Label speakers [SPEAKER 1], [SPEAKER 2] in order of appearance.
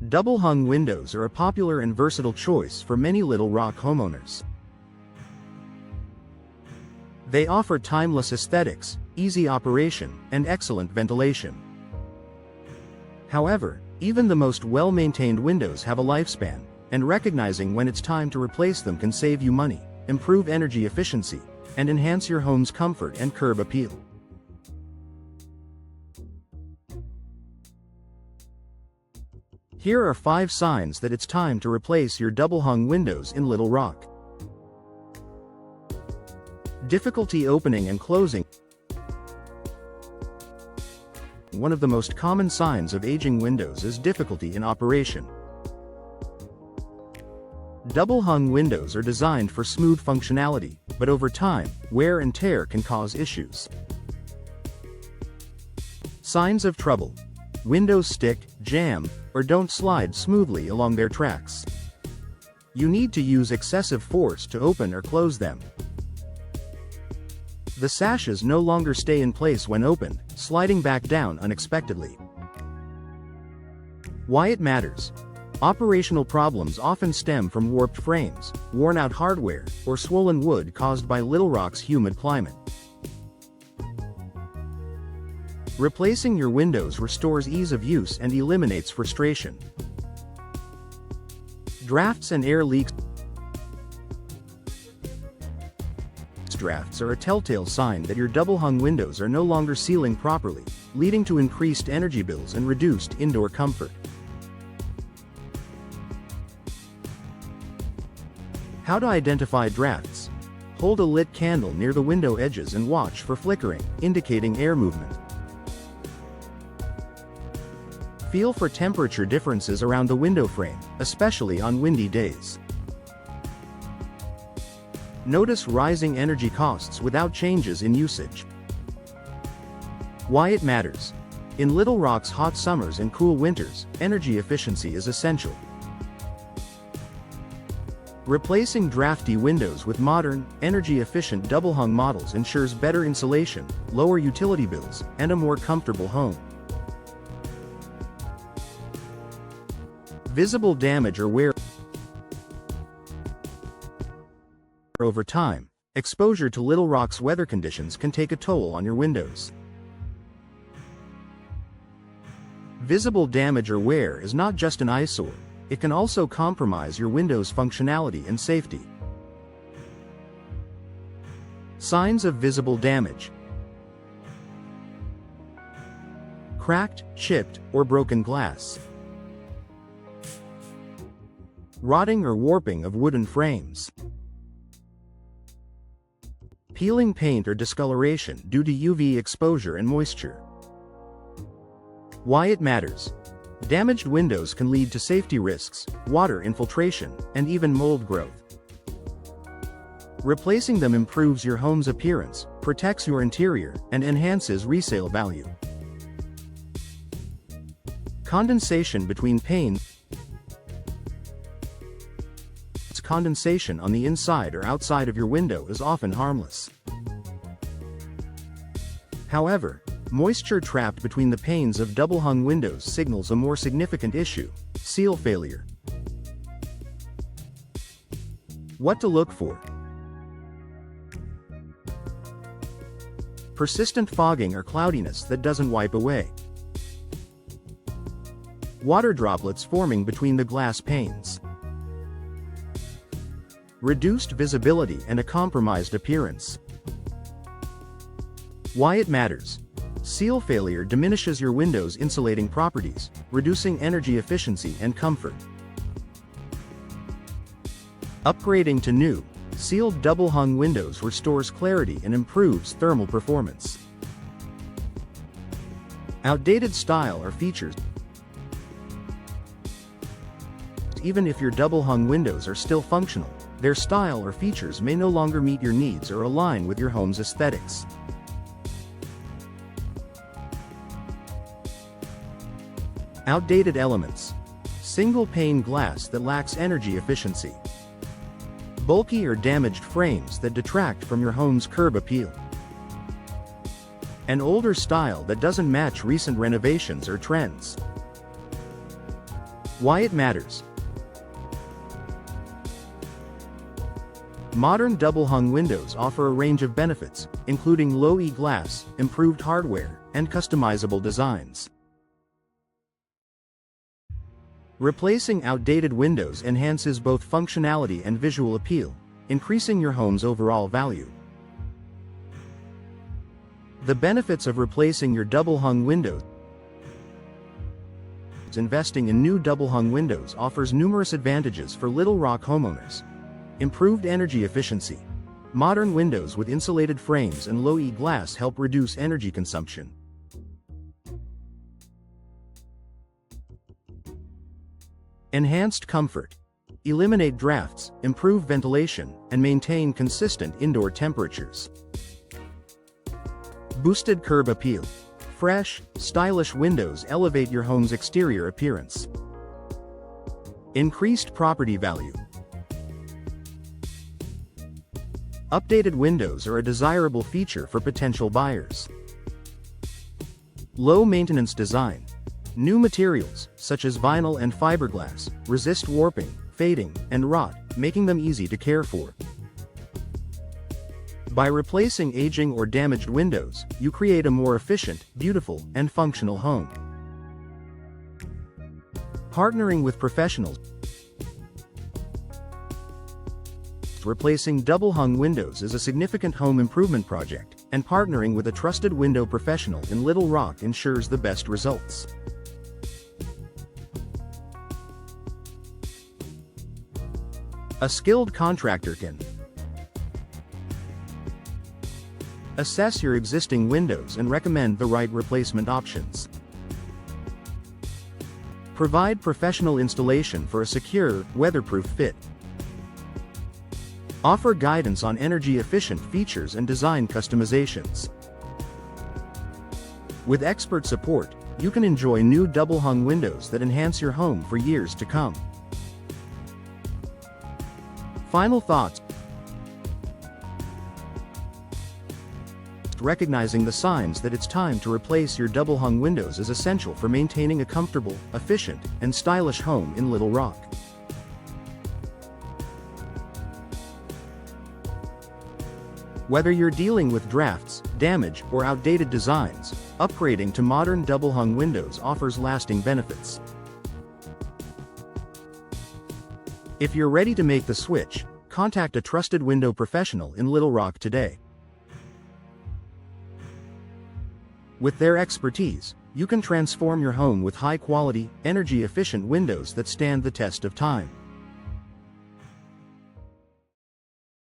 [SPEAKER 1] Double-hung windows are a popular and versatile choice for many Little Rock homeowners. They offer timeless aesthetics, easy operation, and excellent ventilation. However, even the most well-maintained windows have a lifespan, and recognizing when it's time to replace them can save you money, improve energy efficiency, and enhance your home's comfort and curb appeal. Here are 5 signs that it's time to replace your double-hung windows in Little Rock. Difficulty opening and closing. One of the most common signs of aging windows is difficulty in operation. Double-hung windows are designed for smooth functionality, but over time, wear and tear can cause issues. Signs of trouble. Windows stick, jam, or don't slide smoothly along their tracks. You need to use excessive force to open or close them. The sashes no longer stay in place when opened, sliding back down unexpectedly. Why it matters. Operational problems often stem from warped frames, worn-out hardware, or swollen wood caused by Little Rock's humid climate. Replacing your windows restores ease of use and eliminates frustration. Drafts and air leaks. Drafts are a telltale sign that your double-hung windows are no longer sealing properly, leading to increased energy bills and reduced indoor comfort. How to identify drafts. Hold a lit candle near the window edges and watch for flickering, indicating air movement. Feel for temperature differences around the window frame, especially on windy days. Notice rising energy costs without changes in usage. Why it matters. In Little Rock's hot summers and cool winters, energy efficiency is essential. Replacing drafty windows with modern, energy-efficient double-hung models ensures better insulation, lower utility bills, and a more comfortable home. Visible damage or wear. Over time, exposure to Little Rock's weather conditions can take a toll on your windows. Visible damage or wear is not just an eyesore, it can also compromise your window's functionality and safety. Signs of visible damage. Cracked, chipped, or broken glass. Rotting or warping of wooden frames. Peeling paint or discoloration due to UV exposure and moisture. Why it matters. Damaged windows can lead to safety risks, water infiltration, and even mold growth. Replacing them improves your home's appearance, protects your interior, and enhances resale value. Condensation between panes. Condensation on the inside or outside of your window is often harmless. However, moisture trapped between the panes of double-hung windows signals a more significant issue: seal failure. What to look for. Persistent fogging or cloudiness that doesn't wipe away. Water droplets forming between the glass panes. Reduced visibility and a compromised appearance. Why it matters. Seal failure diminishes your window's insulating properties, reducing energy efficiency and comfort. Upgrading to new, sealed double-hung windows restores clarity and improves thermal performance. Outdated style or features. Even if your double-hung windows are still functional, their style or features may no longer meet your needs or align with your home's aesthetics. Outdated elements. Single-pane glass that lacks energy efficiency. Bulky or damaged frames that detract from your home's curb appeal. An older style that doesn't match recent renovations or trends. Why it matters. Modern double-hung windows offer a range of benefits, including low-E glass, improved hardware, and customizable designs. Replacing outdated windows enhances both functionality and visual appeal, increasing your home's overall value. The benefits of replacing your double-hung windows. Investing in new double-hung windows offers numerous advantages for Little Rock homeowners. Improved energy efficiency. Modern windows with insulated frames and low-E glass help reduce energy consumption. Enhanced comfort. Eliminate drafts, improve ventilation, and maintain consistent indoor temperatures. Boosted curb appeal. Fresh, stylish windows elevate your home's exterior appearance. Increased property value. Updated windows are a desirable feature for potential buyers. Low maintenance design. New materials, such as vinyl and fiberglass, resist warping, fading, and rot, making them easy to care for. By replacing aging or damaged windows, you create a more efficient, beautiful, and functional home. Partnering with professionals. Replacing double-hung windows is a significant home improvement project, and partnering with a trusted window professional in Little Rock ensures the best results. A skilled contractor can assess your existing windows and recommend the right replacement options. Provide professional installation for a secure, weatherproof fit. Offer guidance on energy-efficient features and design customizations. With expert support, you can enjoy new double-hung windows that enhance your home for years to come. Final thoughts. Recognizing the signs that it's time to replace your double-hung windows is essential for maintaining a comfortable, efficient, and stylish home in Little Rock. Whether you're dealing with drafts, damage, or outdated designs, upgrading to modern double-hung windows offers lasting benefits. If you're ready to make the switch, contact a trusted window professional in Little Rock today. With their expertise, you can transform your home with high-quality, energy-efficient windows that stand the test of time.